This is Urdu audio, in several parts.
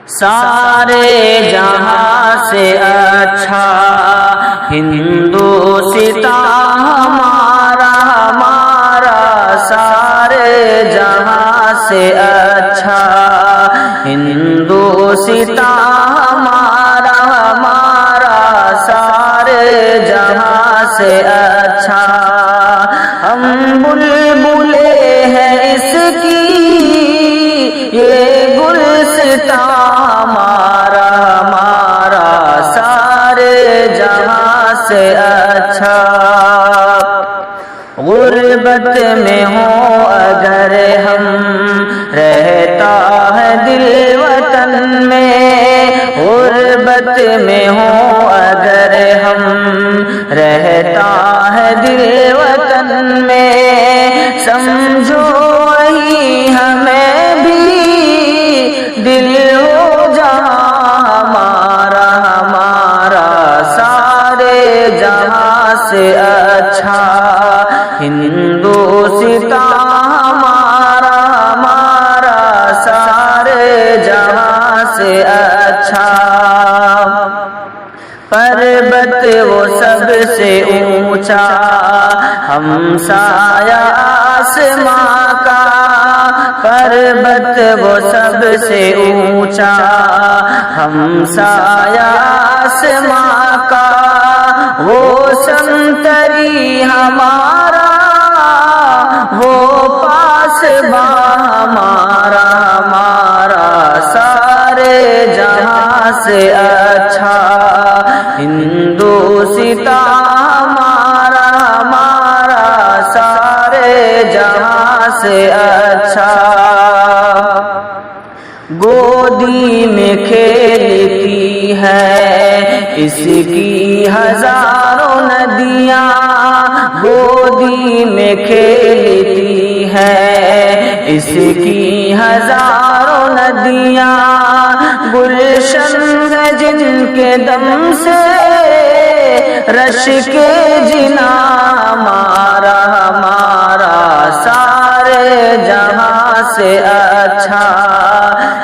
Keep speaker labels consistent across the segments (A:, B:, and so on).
A: سارے جہاں سے اچھا ہندوستان ہمارا ہمارا، سارے جہاں سے اچھا ہندوستان ہمارا ہمارا، سارے جہاں سے اچھا۔ ہم بلبلے ہیں اس کی یہ گلستان ہمارا ہمارا، سارے جہاں سے اچھا۔ غربت میں ہوں اگر ہم رہتا ہے دل وطن میں، غربت میں ہوں اگر ہم رہتا ہے دل وطن میں، سمجھو وہی ہمیں بھی دل ہو جہاں ہمارا ہمارا، سارے جہاں سے اچھا ہندوستان ہمارا ہمارا، سارے جہاں سے اچھا۔ پربت وہ سب سے اونچا ہمسایہ آسماں کا، پربت وہ سب سے اونچا ہمسایہ آسماں کا، وہ سنتری ہمارا وہ پاسباں ہمارا ہمارا، سارے جہاں سے اچھا ہندوستان ہمارا ہمارا، سارے جہاں سے اچھا۔ گودی میں کھیلتی ہے اس کی ہزاروں ندیاں، گودی میں کھیلتی ہے اس کی ہزاروں ندیاں، گلشن ہے جن کے دم سے رش کے جنا ہمارا ہمارا، سارے جہاں سے اچھا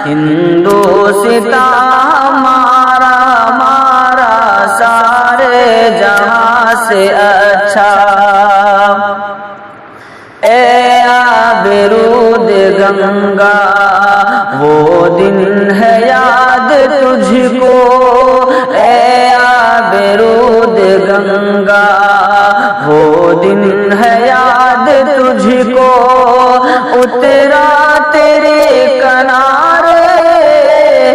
A: ہندوستان ہمارا ہمارا، سارے جہاں سے اچھا۔ اے آبرود گنگا وہ دن ہے یاد تجھ کو،